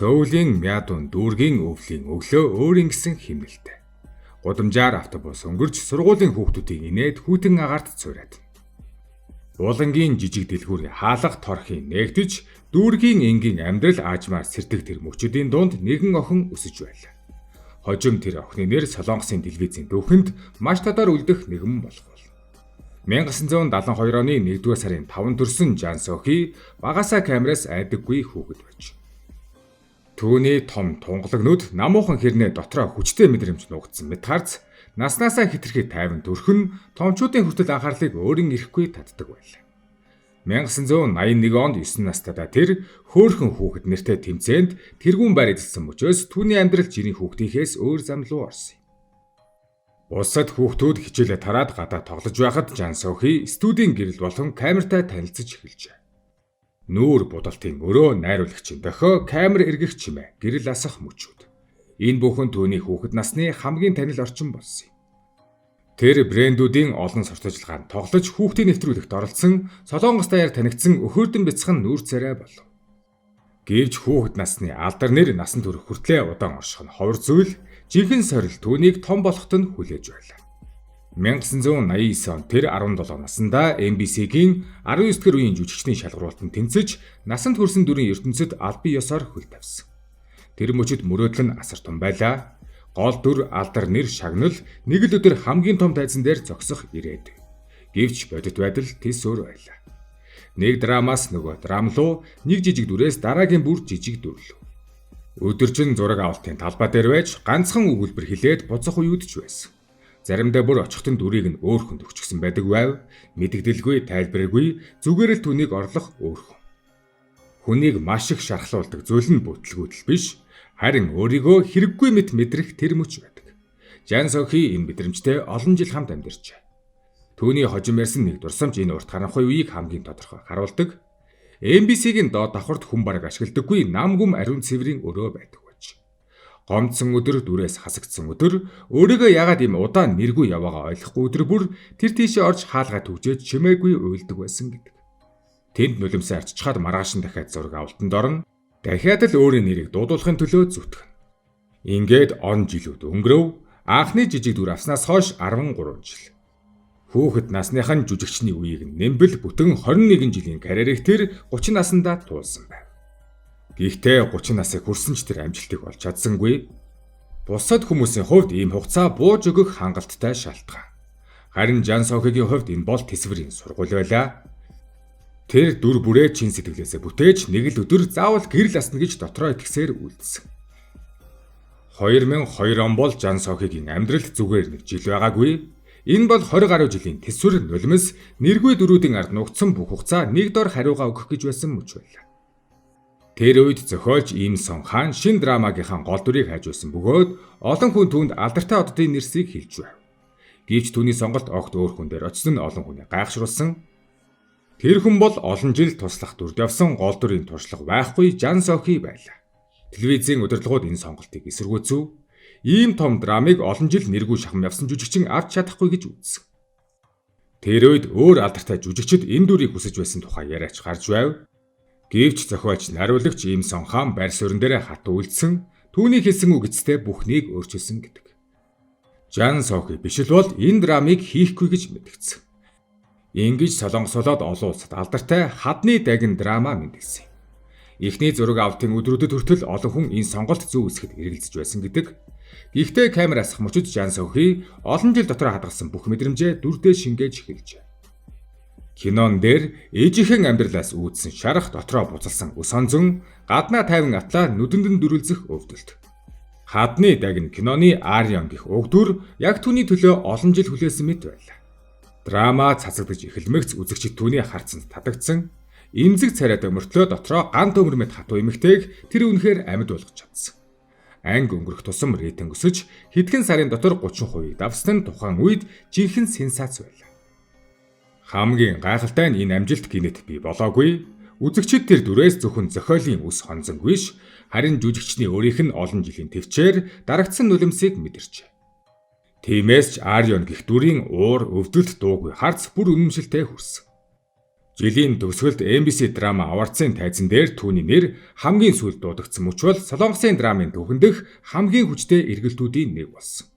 Сөүлийн Мядун дүүргийн өвлийн өглөө өөрийн гэсэн химнэлтэй. Гудамжаар автобус өнгөрч сургуулийн хүүхдүүдийн инээд хүйтэн агаарт цуураад. Булангийн жижиг дэлгүүрийн хаалга торхийн нээгдэж дүүргийн энгийн амьдрал аажмаар сэрдэг тэр мөчүүдийн дунд нэгэн охин өсөж байлаа. Хожим тэр охины нэр Солонгосын телевизийн дүүхэнд маш тодор үлдэх нэгэн болох бол. 1972 оны 1-р сарын 5 төрсөн Жан Сохи багасаа камераас айдаггүй хүүхэд байж. Түүний том тунгалагнууд намуухан хэрнээ дотроо хүчтэй мэдрэмж нуугдсан мэт харц наснаасаа хитрхи тайван төрхөн томчуудын хүртэл анхаарлыг өөрийн ирэхгүй татдаг байлаа. 1981 онд 9 настайдаа тэр хөөхөн хүүхэд нэртэй тэмцээнд тэргүүн байр эзэлсэн мөчөөс түүний амьдрал жирийн хүүхдийнхээс өөр зам руу орсон. Бусад хүүхдүүд хичээлээ тараад гадаа тоглож байхад Жан Сохи студийн гэрэл болон камертай танилцж эхэлжээ. Нүүр будалтын өрөө найруулагчийн дохио камер эргэх чимээ гэрэл асах мөчүүд. Энэ бүхэн түүний хүүхэд насны хамгийн танил орчин болсон юм. Тэр брэндүүдийн олон сурч ажиллагаанд тоглож хүүхдийн нэвтрүүлэгт оролцсон Солонгос даяар танигдсан өхөөдөн бяцхан нүүр царай болов. Гэвч хүүхэд насны алдар нэр насан турш хүртлээ удаан орших нь ховор зүйл, жинхэнэ сорил түүнийг том болоход нь хүлээж байлаа. 1989 он тэр 17 наснда MBC-гийн 19-р үеийн жүжигчдийн шалгаруулалтанд тэнцэж насанд хүрсэн дүрийн ертөнцид аль бие ёсоор хөл тавьсан. Тэр мөчөд мөрөөдөл нь асар том байлаа. Гол дүр алдар нэр шагнал нэг л өдөр хамгийн том тайзан дээр зогсох ирээд. Гэвч бодит байдал тис өөр байлаа. Нэг драмаас нөгөө драм руу нэг жижиг дүрээс дараагийн бүр жижиг дүр лөө. Өдөржин зураг авалтын талбай дээр байж ганцхан өгүүлбэр хэлээд буцах уюудч байсан. Заримдаа бүр очихтон дүрийг нь өөр хүнд өгчихсэн байдаг байв. Мэдэгдэлгүй, тайлбаргүй, зүгээр л түүнийг орлох өөр хүн. Хүнийг маш их шархлуулдаг зүйл нь бүтлгүүдэл биш, харин өөрийгөө хэрэггүй мэт мэдрэх тэр мөч байдаг. Жан Сохи энэ мэдрэмжтэй олон жил хамт амьдарчээ. Түүний хожим ярьсан нэг дурсамж энэ урт харанхуй үеийг хамгийн тодорхой харуулдаг. MBC-гийн доод давхарт хүн бараг ашигладаггүй нам гүм ариун цэврийн өрөө байдаг. Гомдсон өдөр дүрээс хасагдсан өдөр өөрийгөө яагаад ийм удаан нэргүй яваагаа ойлгохгүй өдөр бүр тэр тийшээ орж хаалгаа түгжээд чимээгүй уйлдаг байсан гэдэг. Тэнд нулимсаа арччихад маргааш нь дахиад зураг авалтанд орно. Дахиад л өөрийн нэрийг дуудуулахын төлөө зүтгэн. Ингээд он жилүүд өнгөрөв. Анхны жижиг дүр авснаас хойш 13 жил. Хүүхэд насныхан жүжигчний үеийг нэмбэл бүтэн 21 жилийн карьерийг тэр 30 наснда туулсан байв. Гэхдээ 30 насыг хүрсэн ч тэр амжилтыг олж чадсангүй. Бусад хүмүүсийн хувьд ийм хугацаа бууж өгөх хангалттай шалтгаан. Харин Жан Сохигийн хувьд энэ бол тэсвэрийн сургууль байлаа. Тэр дүр бүрээ чин сэтгэлээсээ бүтээж нэг л өдөр заавал гэрэл асна гэж дотроо итгэсээр үлдсэн. 2002 он бол Жан Сохигийн амьдралд зүгээр нэг жил байгаагүй. Энэ бол 20 гаруй жилийн тэсвэр нулимс нэргүй дөрүүдийн ард нуугдсан бүх хугацаа нэг дор хариугаа өгөх гэж байсан мөч байлаа. Тэр үед зохиолч Им Сон хаан шин драмагийнхаа гол дүрийг хайж байсан бөгөөд олон хүн түүнд алдартай оддын нэрсийг хэлж байв. Гэвч түүний сонголт огт өөр хүн дээр очсон нь олон хүнийг гайхшруулсан. Тэр хүн бол олон жил туслах дүрд явсан гол дүрийн туршлага байхгүй Жан Сохи байлаа. Телевизийн удирдлагууд энэ сонголтыг эсэргүүцэв. Ийм том драмыг олон жил нэргүй шахам явсан жүжигчин авч чадахгүй гэж үзсэн. Тэр үед өөр алдартай жүжигчид энэ дүрийг хүсэж байсан тухай яриач гарч байв. Гэвч зохиолч найруулагч Им Сон хаан байр суурин дээр хатуу үлдсэн, түүний хэлсэн үг эцэстээ бүхнийг өөрчилсөн гэдэг. Жан Сохи биш л бол энэ драмыг хийхгүй гэж мэдгдсэн. Ингэж Солонгос болоод олон улсад алдартай хадны дагин драма мэдгдсэн. Эхний зураг авалтын өдрүүдэд хүртэл олон хүн энэ сонголт зөв үсгэд эргэлзэж байсан гэдэг. Гэхдээ камер асах мөчөд Жан Сохи олон жил дотор хадгалсан бүх мэдрэмжээ дүрдээ шингээж эхэлжээ. Кинон дээр ээжийнхэн амьдралаас үүдсэн шарах дотроо буцалсан ус онзон гаднаа тайван атлаа нүдэнд нь дөрүлзэх өвдөлт. Хадны дагин киноны Арион гэх уг дүр яг түүний төлөө олон жил хүлээсэн мэт байлаа. Драма цацагдж эхэлмэгц үзэгчид түүний харцанд татагдсан. Имзэг царайд өмөртлөө дотроо гант өмөрмөд хатуу эмэгтэйг тэр үнэхээр амьд болгож чадсан. Анги өнгөрөх тусам рейтинг өсөж хэдхэн сарын дотор 30% давсан тухайн үед жинхэнэ сенсац байлаа. Хамгийн гайхалтай нь энэ амжилт гинэт бий болоогүй. Үзэгчид тэр дүрээс зөвхөн зохиолын үс хонзонг биш, харин жүжигчний өөрийнх нь олон жилийн төвчээр дарагдсан нулимсыг мэдэрчээ. Тиймээс ч Арион гэх дүрийн уур өвдөлт дуугүй харц бүр үнэмшилтэй хүрсэн. Жилийн төгсгөлд MBC драма Awards-ын тайзан дээр түүний нэр хамгийн сүүлд дуудагдсан мөч бол Солонгосын драмын түүхэн дэх хамгийн хүчтэй эргэлтүүдийн нэг болсон.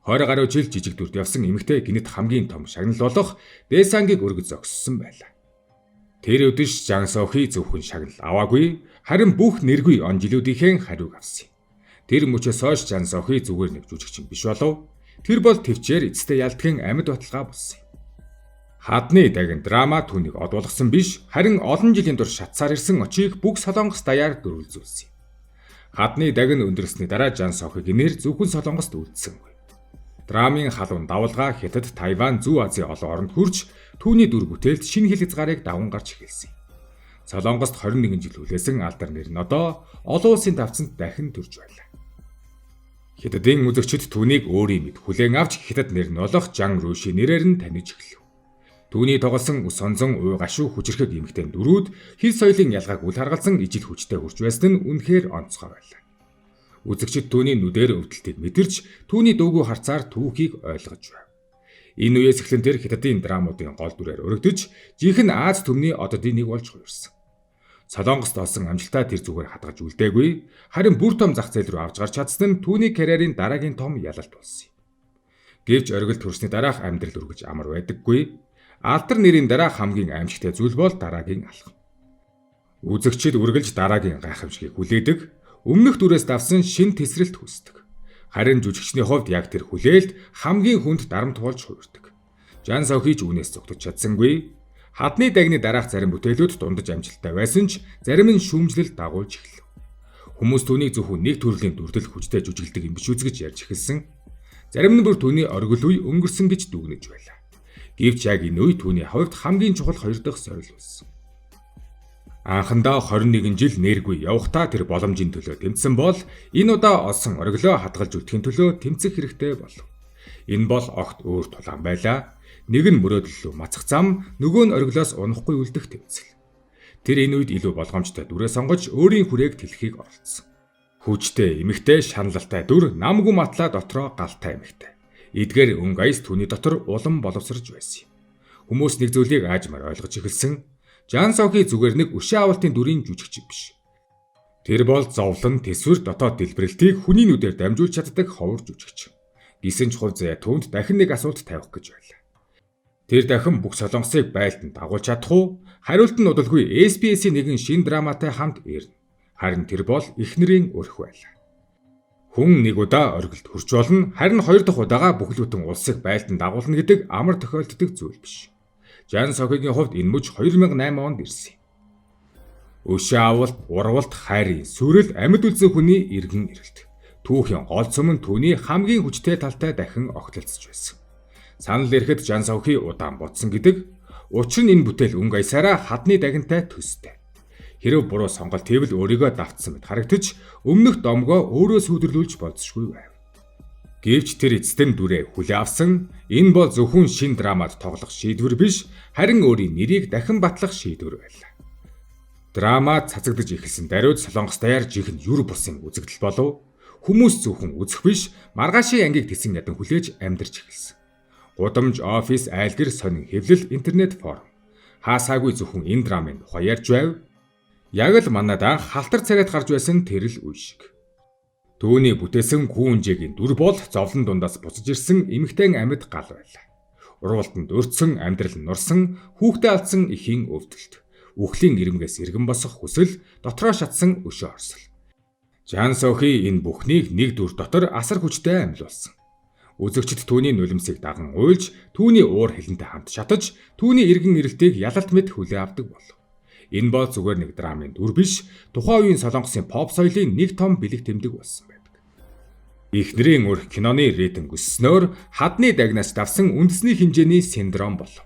20 гаруй жил жижиг дүрд явсан эмэгтэй гинэт хамгийн том шагнал болох Дэсангийг өргөж зогссон байлаа. Тэр өдөш Жан Сохи зөвхөн шагнал аваагүй, харин бүх нэргүй он жилүүдийнхээ хариуг авсан юм. Тэр мөчөөс хойш Жан Сохи зүгээр нэг жүжигчин биш болов. Тэр бол төвчээр эцэстээ ялдгийн амьд баталгаа болсон юм. Хадны дагин драма түүнийг од болгосон биш, харин олон жилийн турш шатсаар ирсэн очийг бүх Солонгос даяар дөрвөлзүүлсэн юм. Хадны дагин өндөрсөний дараа Жан Сохигийн нэр зөвхөн Солонгост үлдсэнгүй. Драмын халуун давалгаа Хятад, Тайван, Зүүн Азийн олон оронд хүрч түүний дүр бүтээлд шинэ хэл хязгаарыг даван гарч эхэлсэн юм. Солонгост 21 жил хүлээсэн алдар нэр нь одоо олон улсын давцанд дахин төрж байлаа. Хятадын үзэгчид түүнийг өөрийн мэд хүлээн авч Хятад нэр нь болох Жан Руши нэрээр нь таних эхлэв. Түүний тоглосон ус сонзон уй гашуу хүчрхэг эмэгтэй дөрүүд хил соёлын ялгааг үл харгалзан ижил хүчтэй хүрч байсан нь үнэхээр онцгой байлаа. Үзэгчид түүний нүдээр өвдөлтийг мэдэрч түүний дуугүй харцаар түүхийг ойлгож байв. Энэ үеэс эхлэн тэр Хятадын драмуудын гол дүрээр өргөдөж, жинхэнэ Аз түмний ододын нэг болж хувирсан. Солонгост олсон амжилтаа тэр зүгээр хадгаж үлдээгүй, харин бүр том зах зээл рүү авч гарч чадсан нь түүний карьерийн дараагийн том ялалт болсон юм. Гэвч оргилд хүрсний дараах амьдрал үргэж амар байдаггүй. Алдар нэрийн дараа хамгийн аимшигтай зүйл бол дараагийн алхам. Үзэгчид үргэлж дараагийн гайхамшигыг хүлээдэг, өмнөх дүрээс давсан шин тесрэлт хүсдэг. Харин жүжигчний хувьд яг тэр хүлээлт хамгийн хүнд дарамт болж хувирдаг. Жан Сохи ч үүнээс зогтож чадсангүй. Хадны дагны дараах зарим бүтээлүүд дундаж амжилттай байсан ч зарим нь шүүмжлэл дагуулж эхэлв. Хүмүүс түүнийг зөвхөн нэг төрлийн дүрдэл хүчтэй жүжиглдэг юм биш үзэж ярьж эхэлсэн. Зарим нь бүр түүний оргил үе өнгөрсөн гэж дүгнэж байлаа. Гэвч яг энэ үе түүний хувьд хамгийн чухал хоёр дахь сорил болсон. Анхандаа 21 жил нэргүй явхдаа тэр боломжийн төлөө тэмцсэн бол энэ удаа олсон оргилоо хадгалж үлдэхийн төлөө тэмцэх хэрэгтэй болов. Энэ бол огт өөр тулаан байлаа. Нэг нь мөрөөдөл рүү мацах зам, нөгөө нь оргилоос унахгүй үлдэх тэмцэл. Тэр энэ үед илүү болгоомжтой дүрээ сонгож өөрийн хүрээг тэлхийг оролцсон. Хүчтэй, эмэгтэй, шаналлтай дүр, намгүй матлаа дотроо галтай эмэгтэй. Эдгээр өнгө аяс түүний дотор улам боловсрож байсан юм. Хүмүүс нэг зүйлийг аажмаар ойлгож эхэлсэн. Жан Сохи зүгээр нэг өшөө авалтын дүрийн жүжигч биш. Тэр бол зовлон, тэсвэр, дотоод дэлбэрэлтийг хүний нүдээр дамжуулж чаддаг ховор жүжигч. Гисэн ч хувь заяа түүнд дахин нэг асуулт тавих гэж байлаа. Тэр дахин бүх Солонгосыг байлдан дагуулж чадах уу? Хариулт нь удалгүй SBS-ийн нэгэн шин драматай хамт ирнэ. Харин тэр бол эхнэрийн өрх байлаа. Хүн нэг удаа оргилд хүрч болно, харин хоёр дахь удаага бүхэл бүтэн улсыг байлдан дагуулна гэдэг амар тохиолддог зүйл биш. Жан Сохигийн хувьд энэ мөч 2008 онд ирсэн юм. Өшөө авалт, урвалт, хайрын, сүрэл, амьд үлдсэн хүний иргэн ирэлт. Түүхийн гол цөм нь түүний хамгийн хүчтэй талтай дахин огтлцож байсан. Санал ирэхэд Жан Сохи удаан бодсон гэдэг. Учир нь энэ бүтээл өнгө аясаараа хадны дагинтай төстэй. Хэрв буруу сонголт хийвэл өөрийгөө давтсан мэт харагдаж, өмнөх домгоо өөрөө сүдэрлүүлж болзошгүй байв. Гэвч тэр эцэстэн дүрээ хүлээ авсан. Энэ бол зөвхөн шин драмад тоглох шийдвэр биш, харин өөрийн нэрийг дахин батлах шийдвэр байлаа. Драма цацагдж эхэлсэн даруйд Солонгос даяар жинхэнэ юр бусын үзэгдэл болов. Хүмүүс зөвхөн үзэх биш, маргаашийн ангийг тэсэн ядан хүлээж амьдарч эхэлсэн. Гудамж, офис, айлгэр, сонин хэвлэл, интернет форум. Хаасаагүй зөвхөн энэ драмын тухай ярьж байв. Яг л манад анх халтар царайд гарч байсан тэрл үе шиг. Түүний бүтээсэн гүүнжээгийн дүр бол зовлон дундаас буцаж ирсэн эмэгтэй амьд гал байлаа. Урвалтанд өртсөн, амьдрал нь нурсан, хүүхдээ алдсан эхийн өвдөлт. Үхлийн ирмгээс иргэн босох хүсэл, дотроо шатсан өшөө орсол. Жан Сохи энэ бүхнийг нэг дүр дотор асар хүчтэй амьлуулсан. Үзэгчид түүний нулимсыг даган уйлж, түүний уур хилэнтэй хамт шатаж, түүний иргэн ирэлтийг ялалт мэт хүлээ авдаг болов. Энэ бол зүгээр нэг драмын дүр биш, тухайн үеийн Солонгосын поп соёлын нэг том бэлэг тэмдэг болсон байдаг. Эхнэрийн өрх киноны рейтинг өсснөөр хадны дагнаас давсан үндэсний хэмжээний синдром болов.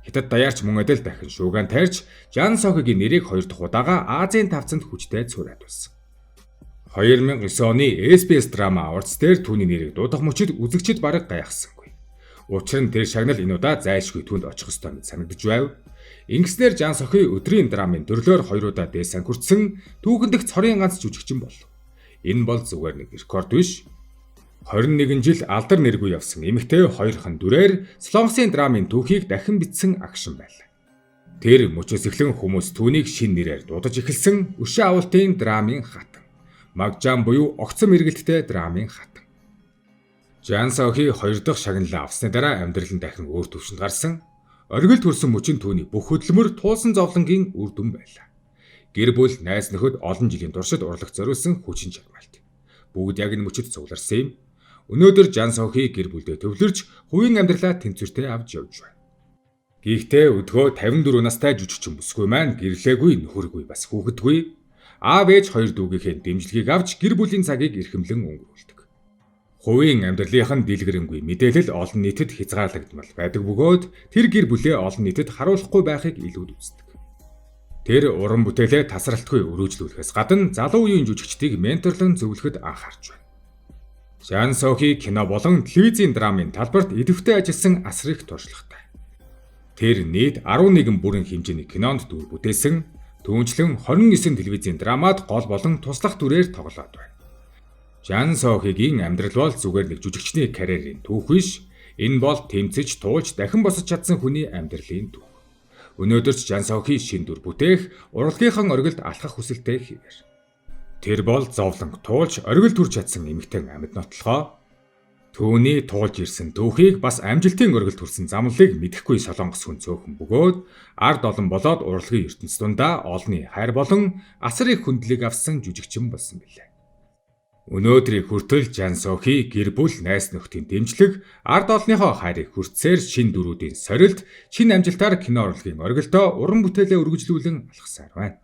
Хятад даяарч мөн адил дахин шуугиан тайрч, Жан Сохигийн нэрийг хоёр дахь удаага Азийн тавцанд хүчтэй цуурайтуулсан. 2009 оны SBS драма Awards дээр түүний нэрийг дуудах мөчид үзэгчид бараг гайхсангүй. Учир нь тэр шагнал энэ удаа зайлшгүй түнд очих ёстой мэт санагдаж байв. Ингэснээр Жан Сохи өдрийн драмын төрлөөр 2 удаа дээсэн хүртсэн түүхэн дэх цорын ганц жүжигчин болов. Энэ бол зүгээр нэг рекорд биш. 21 жил алдар нэргүй явсан эмэгтэй хоёрхан дүрээр Солонгосын драмын түүхийг дахин бичсэн агшин байлаа. Тэр мөчөөс эхлэн хүмүүс түүнийг шин нэрээр дуудаж эхэлсэн өшөө авалтын драмын хатан. Магжаан буюу огцом эргэлттэй драмын хатан. Жан Сохи 2 дахь шагналаа авсны дараа амьдрал нь дахин өөр төвшөнд гарсан. Оргил төрсөн мөчн түүний бүх хөдөлмөр туулсан зовлонгийн үр дүн байлаа. Гэр бүл, найз нөхөд олон жилийн туршид урлах зориулсан хүчин чармаалт. Бүгд яг энэ мөчөд цугларсан юм. Өнөөдөр Жан Сохи гэр бүлдээ төвлөрж, хувийн амьдралаа тэнцвэртэй авч явж байна. Гэхдээ өдгөө 54 настай жүжигчин бүсгүй маань гэрлээгүй, нөхөргүй, бас хүүхэдгүй. Аав ээж хоёр дүүгийнхээ дэмжлэгийг авч гэр бүлийн цагийг эрхэмлэн өнгөрүүлдэг. Хувийн амьдралынхан дэлгэрэнгүй мэдээлэл олон нийтэд хязгаарлагдмал байдаг бөгөөд тэр гэр бүлээ олон нийтэд харуулахгүй байхыг илүүд үздэг. Тэр уран бүтээлээ тасралтгүй өргөжлүүлэхээс гадна залуу үеийн жүжигчдийг менторлон зөвлөхөд анхаарч байна. Жан Сохи кино болон телевизийн драмын талбарт идэвхтэй ажилласан асар их туршлагатай. Тэр нийт 11 бүрэн хэмжээний кинонд дүр бүтээсэн, түүнчлэн 29 телевизийн драмад гол болон туслах дүрээр тоглоод байна. Жан Сохигийн амьдрал бол зүгээр нэг жүжигчний карьерийн түүх биш, энэ бол тэмцэж, туулж дахин босож чадсан хүний амьдралын түүх. Өнөөдөр ч Жан Сохи шин дүр бүтээх, урлагийнхан оргилд алхах хүсэлтэй хэвээр. Тэр бол зовлонг туулж, оргил төрж чадсан эмэгтэй амьд нотлохоо. Түүний туулж ирсэн түүхийг бас амжилтын оргил төрсэн замлалыг мэдэхгүй солонгос хүн цөөхөн бөгөөд ард олон болоод урлагийн ертөнц дундаа олонний хайр болон асар их хүндлэг авсан жүжигчин болсон билээ. Өнөөдрийг хүртэл Жан Сохи гэр бүл, найз нөхдийн дэмжлэг, ард олонныхоо хайрыг хүртсээр шин дүрүүдийн сорилт, шин амжилтаар кино урлагийн оргилдоо уран бүтээлээ өргөжлүүлэн алхасаар байна.